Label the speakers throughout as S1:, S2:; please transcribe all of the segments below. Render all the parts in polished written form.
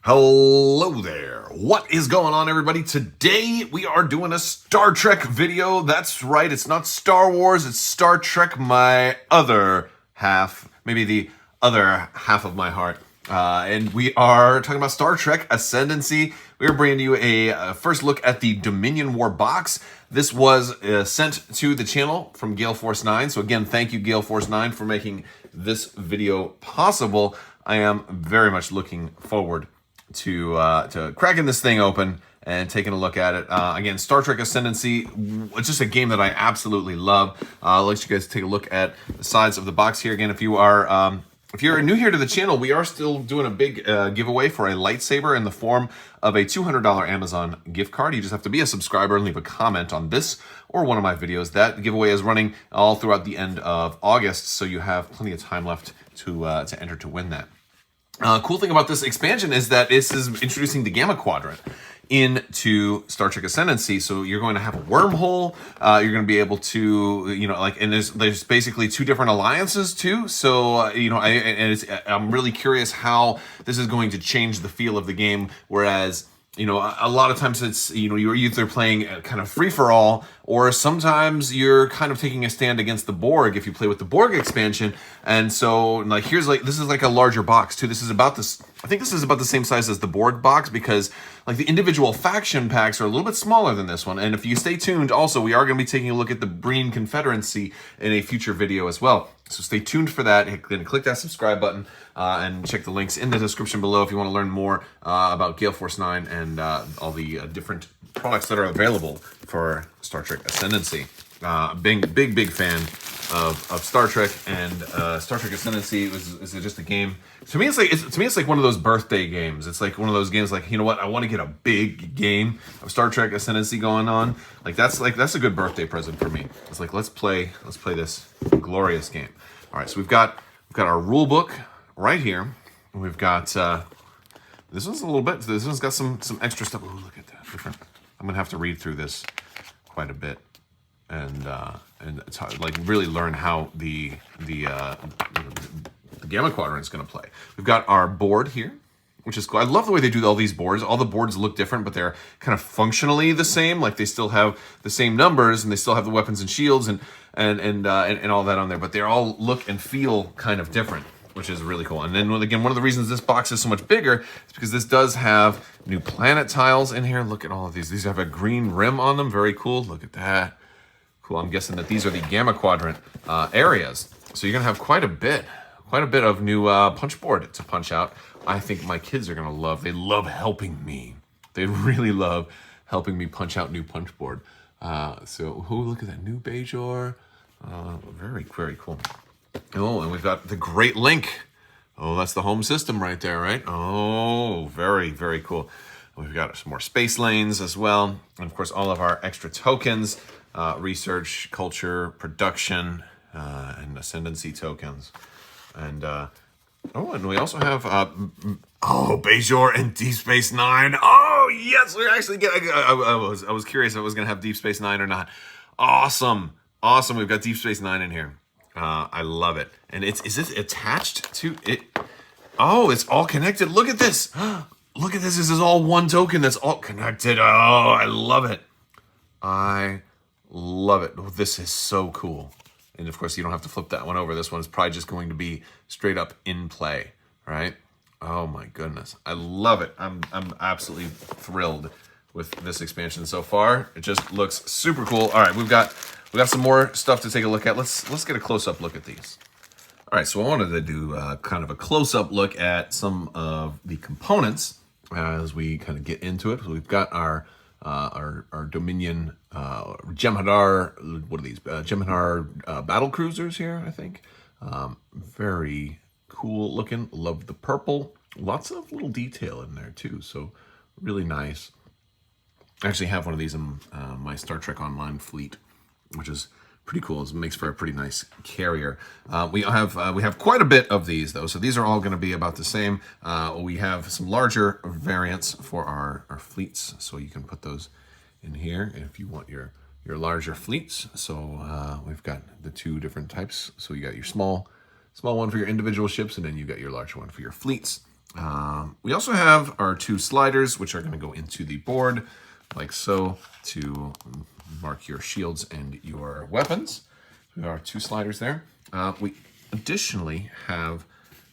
S1: Hello there. What is going on, everybody? Today we are doing a Star Trek video. That's right, it's not Star Wars, it's Star Trek, my other half, maybe the other half of my heart. And we are talking about Star Trek Ascendancy. We are bringing you a first look at the Dominion War box. This was sent to the channel from Gale Force 9. So again, thank you, Gale Force 9, for making this video possible. I am very much looking forward to cracking this thing open and taking a look at it. Again, Star Trek Ascendancy, it's just a game that I absolutely love. I'll let you guys take a look at the sides of the box here. Again, if you're new here to the channel, we are still doing a big giveaway for a lightsaber in the form of a $200 Amazon gift card. You just have to be a subscriber and leave a comment on this or one of my videos. That giveaway is running all throughout the end of August, so you have plenty of time left to enter to win that. Cool thing about this expansion is that this is introducing the Gamma Quadrant into Star Trek Ascendancy. So you're going to have a wormhole. You're going to be able to, and there's basically two different alliances too. So I'm really curious how this is going to change the feel of the game. Whereas, a lot of times it's, you're either playing kind of free for all, or sometimes you're kind of taking a stand against the Borg if you play with the Borg expansion. And so this is like a larger box too. I think this is about the same size as the Borg box, because like the individual faction packs are a little bit smaller than this one. And if you stay tuned, also, we are going to be taking a look at the Breen Confederacy in a future video as well. So stay tuned for that. Then click that subscribe button and check the links in the description below if you want to learn more about Gale Force 9 and all the different products that are available for Star Trek Ascendancy. Big fan of Star Trek, and Star Trek Ascendancy is just a game. To me, it's like one of those birthday games. It's like one of those games like, you know what, I want to get a big game of Star Trek Ascendancy going on. That's a good birthday present for me. It's like, let's play this glorious game. All right, so we've got our rule book right here. We've got this one's a little bit. This one's got some extra stuff. Oh, look at that! Different. I'm gonna have to read through this quite a bit, and really learn how the Gamma Quadrant is going to play. We've got our board here, which is cool. I love the way they do all these boards. All the boards look different, but they're kind of functionally the same. Like they still have the same numbers, and they still have the weapons and shields and all that on there. But they all look and feel kind of different, which is really cool. And then again, one of the reasons this box is so much bigger is because this does have new planet tiles in here. Look at all of these. These have a green rim on them. Very cool. Look at that. Cool. I'm guessing that these are the Gamma Quadrant areas. So you're gonna have quite a bit of new punch board to punch out. I think my kids are gonna love. They love helping me. They really love helping me punch out new punch board. Look at that new Bajor. Very cool. Oh, and we've got the Great Link. Oh, that's the home system right there, right? Oh, very cool. We've got some more space lanes as well, and of course all of our extra tokens, research, culture, production, and ascendancy tokens. And and we also have Bajor and Deep Space Nine. Oh yes, we actually get. I was curious if I was gonna have Deep Space Nine or not. Awesome. We've got Deep Space Nine in here. I love it. And is this attached to it? Oh, it's all connected. Look at this. Look at this. This is all one token that's all connected. Oh, I love it. I love it. Oh, this is so cool. And of course, you don't have to flip that one over. This one is probably just going to be straight up in play, right? Oh my goodness. I love it. I'm absolutely thrilled with this expansion so far. It just looks super cool. All right, we've got some more stuff to take a look at. Let's get a close-up look at these. All right, so I wanted to do kind of a close-up look at some of the components as we kind of get into it. So we've got our Dominion Jem'Hadar. What are these? Jem'Hadar battle cruisers here, I think. Very cool looking. Love the purple. Lots of little detail in there too. So really nice. I actually have one of these in my Star Trek Online fleet, which is pretty cool. It makes for a pretty nice carrier. We have quite a bit of these though, so these are all going to be about the same. We have some larger variants for our fleets, so you can put those in here if you want your larger fleets. So we've got the two different types. So you got your small one for your individual ships, and then you got your large one for your fleets. We also have our 2 sliders, which are going to go into the board, like so, to mark your shields and your weapons. We have our 2 sliders there. We additionally have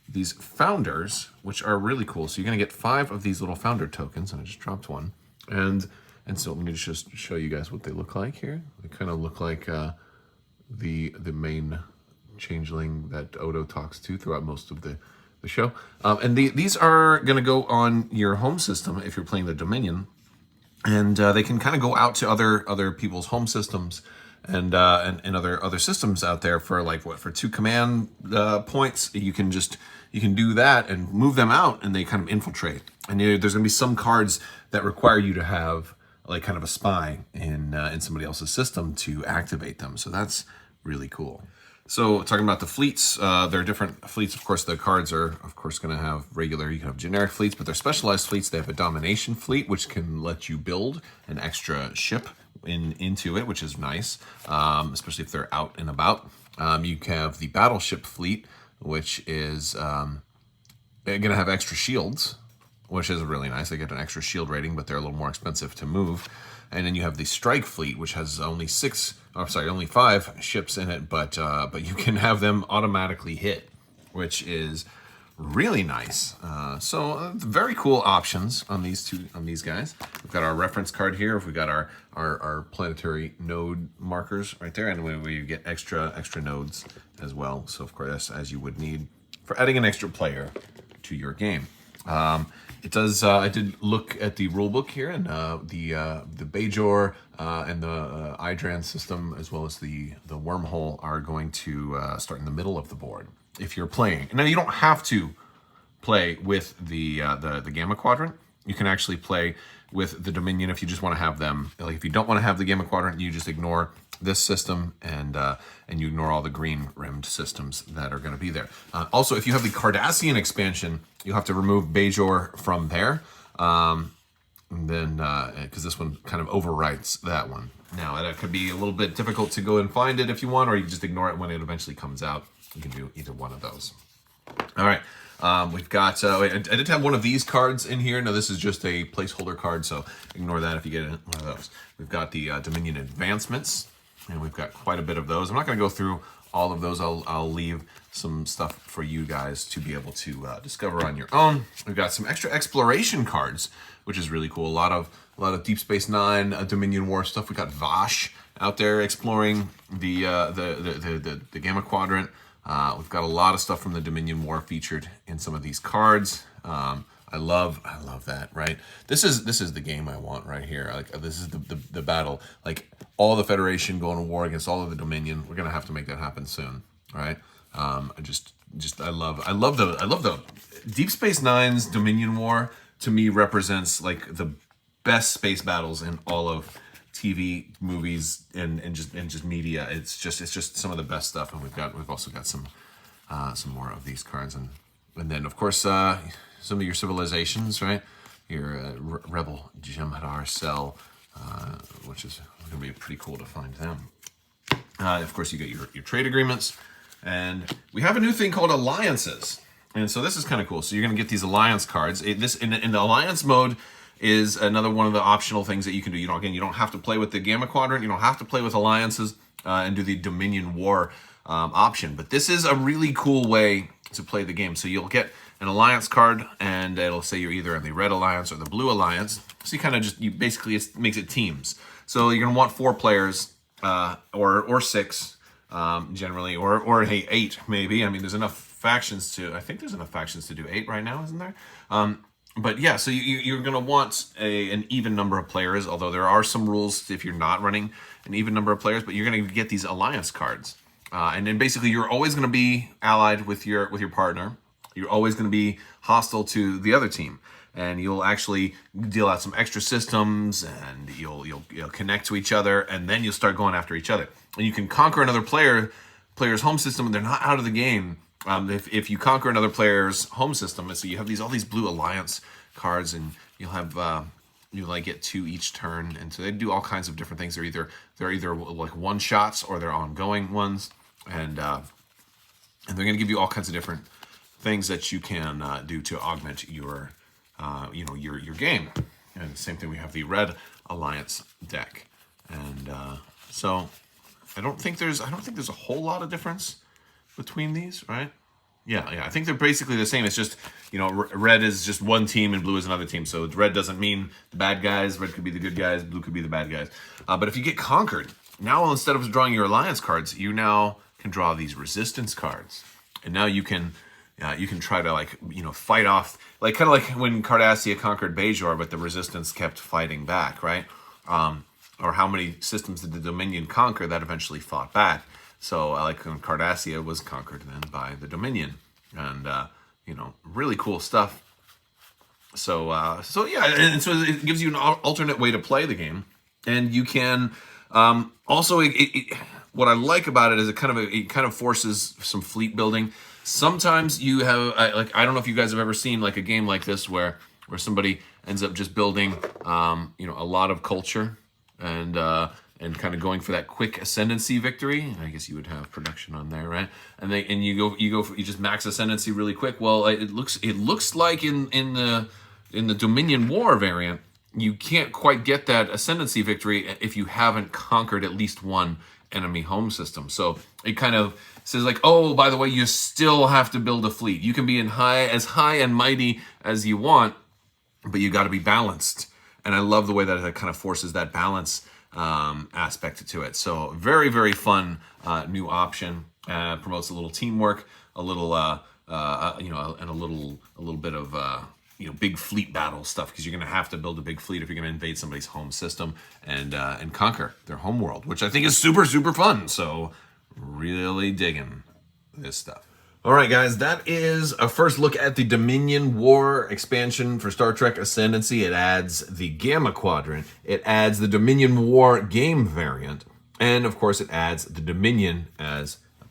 S1: these founders, which are really cool. So you're going to get 5 of these little founder tokens, and I just dropped one. And so let me just show you guys what they look like here. They kind of look like the main changeling that Odo talks to throughout most of the show. And these are going to go on your home system if you're playing the Dominion, and they can kind of go out to other people's home systems and other systems out there for like for 2 command points. You can do that and move them out, and they kind of infiltrate. And there's going to be some cards that require you to have like kind of a spy in somebody else's system to activate them. So that's really cool. So talking about the fleets, there are different fleets. Of course, the cards are, of course, going to have regular, you can have generic fleets, but they're specialized fleets. They have a domination fleet, which can let you build an extra ship into it, which is nice, especially if they're out and about. You have the battleship fleet, which is going to have extra shields, which is really nice. They get an extra shield rating, but they're a little more expensive to move. And then you have the strike fleet, which has only 5 ships in it, but you can have them automatically hit, which is really nice. So very cool options on these guys. We've got our reference card here. We've got our planetary node markers right there, and we get extra nodes as well. So of course, as you would need for adding an extra player to your game. It does. I did look at the rulebook here, and the Bajor and the Idran system, as well as the wormhole, are going to start in the middle of the board if you're playing. Now you don't have to play with the Gamma Quadrant. You can actually play with the Dominion if you just want to have them. Like if you don't want to have the Gamma Quadrant, you just ignore this system and you ignore all the green rimmed systems that are going to be there. Also, if you have the Cardassian expansion, you'll have to remove Bajor from there. And then, because this one kind of overwrites that one. Now, that could be a little bit difficult to go and find it if you want, or you can just ignore it when it eventually comes out. You can do either one of those. All right. We've got, I did have one of these cards in here. No, this is just a placeholder card, so ignore that if you get one of those. We've got the Dominion Advancements, and we've got quite a bit of those. I'm not going to go through all of those. I'll leave some stuff for you guys to be able to discover on your own. We've got some extra exploration cards, which is really cool. A lot of Deep Space Nine, Dominion War stuff. We got Vash out there exploring the Gamma Quadrant. We've got a lot of stuff from the Dominion War featured in some of these cards. I love that, right? This is the game I want right here. Like this is the battle. Like all the Federation going to war against all of the Dominion. We're gonna have to make that happen soon, right? I love the Deep Space Nine's Dominion War. To me, represents like the best space battles in all of TV, movies, and just media. It's just some of the best stuff, and we've also got some more of these cards, and then of course some of your civilizations, right? Your Rebel Jem'Hadar Cell, which is going to be pretty cool to find them. Of course, you get your trade agreements, and we have a new thing called alliances, and so this is kind of cool. So you're going to get these alliance cards. In the alliance mode is another one of the optional things that you can do. You don't have to play with the Gamma Quadrant. You don't have to play with alliances and do the Dominion War option. But this is a really cool way to play the game. So you'll get an alliance card, and it'll say you're either in the Red Alliance or the Blue Alliance. So basically it makes it teams. So you're gonna want 4 players or 6 generally, or hey, 8 maybe. I mean, there's enough factions to. I think there's enough factions to do 8 right now, isn't there? But yeah, so you're going to want an even number of players, although there are some rules if you're not running an even number of players, but you're going to get these alliance cards. And then basically you're always going to be allied with your partner. You're always going to be hostile to the other team. And you'll actually deal out some extra systems, and you'll connect to each other, and then you'll start going after each other. And you can conquer another player's home system, and they're not out of the game. If you conquer another player's home system, so you have all these blue alliance cards, and you'll have you get 2 each turn, and so they do all kinds of different things. They're either like one shots or they're ongoing ones, and they're going to give you all kinds of different things that you can do to augment your, your game. And same thing, we have the Red Alliance deck, and so I don't think there's a whole lot of difference between these, right? Yeah, I think they're basically the same. It's just, red is just one team and blue is another team. So red doesn't mean the bad guys. Red could be the good guys. Blue could be the bad guys. But if you get conquered, now instead of drawing your alliance cards, you now can draw these resistance cards. And now you can try to fight off, kind of like when Cardassia conquered Bajor, but the resistance kept fighting back, right? Or how many systems did the Dominion conquer that eventually fought back? So like when Cardassia was conquered then by the Dominion, and really cool stuff. So yeah, and so it gives you an alternate way to play the game, and you can also what I like about it is it kind of forces some fleet building. Sometimes you have I don't know if you guys have ever seen like a game like this where somebody ends up just building a lot of culture and kind of going for that quick ascendancy victory. I guess you would have production on there, right? And you just max ascendancy really quick. Well, it looks like in the Dominion War variant, you can't quite get that ascendancy victory if you haven't conquered at least one enemy home system. So it kind of says like, oh, by the way, you still have to build a fleet. You can be as high and mighty as you want, but you got to be balanced. And I love the way that it kind of forces that balance aspect to it. So very, very fun new option. Promotes a little teamwork, a little and a little bit of big fleet battle stuff, because you're going to have to build a big fleet if you're going to invade somebody's home system and conquer their home world, which I think is super, super fun. So really digging this stuff. All right, guys, that is a first look at the Dominion War expansion for Star Trek Ascendancy. It adds the Gamma Quadrant, it adds the Dominion War game variant, and of course it adds the Dominion as a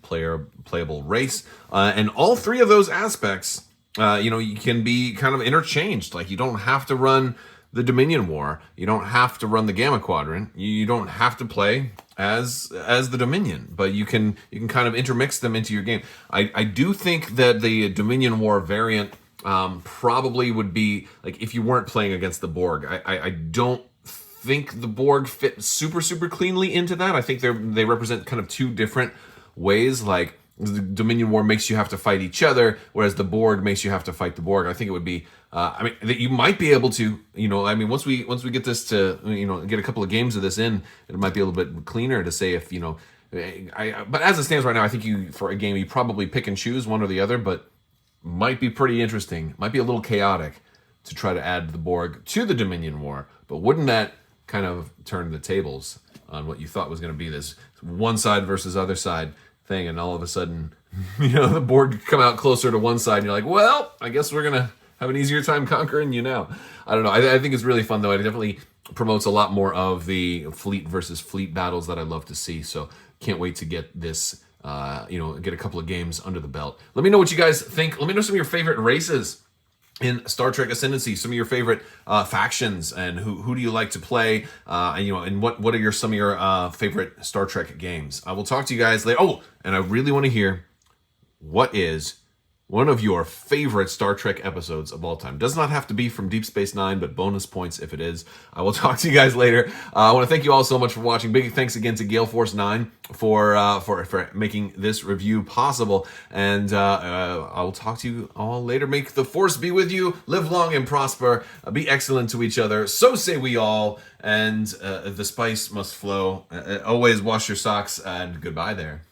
S1: playable race. And all three of those aspects, you can be kind of interchanged. Like, you don't have to run the Dominion War, you don't have to run the Gamma Quadrant, you don't have to play as the Dominion, but you can kind of intermix them into your game. I do think that the Dominion War variant probably would be like if you weren't playing against the Borg. I don't think the Borg fit super, super cleanly into that. I think they represent kind of two different ways. Like, the Dominion War makes you have to fight each other, whereas the Borg makes you have to fight the Borg. I think it would be, that you might be able to, once we get this to, get a couple of games of this in, it might be a little bit cleaner to say if, but as it stands right now, I think for a game, you probably pick and choose one or the other, but might be pretty interesting. Might be a little chaotic to try to add the Borg to the Dominion War, but wouldn't that kind of turn the tables on what you thought was going to be this one side versus other side thing, and all of a sudden, the Borg come out closer to one side, and you're like, well, I guess we're gonna have an easier time conquering you now. I don't know. I think it's really fun, though. It definitely promotes a lot more of the fleet versus fleet battles that I love to see. So can't wait to get this, get a couple of games under the belt. Let me know what you guys think. Let me know some of your favorite races in Star Trek Ascendancy, some of your favorite factions, and who do you like to play, and what are some of your favorite Star Trek games. I will talk to you guys later. Oh, and I really want to hear, what is one of your favorite Star Trek episodes of all time? Does not have to be from Deep Space Nine, but bonus points if it is. I will talk to you guys later. I want to thank you all so much for watching. Big thanks again to Gale Force 9 for making this review possible. And I will talk to you all later. Make the Force be with you. Live long and prosper. Be excellent to each other. So say we all. And the spice must flow. Always wash your socks, and goodbye there.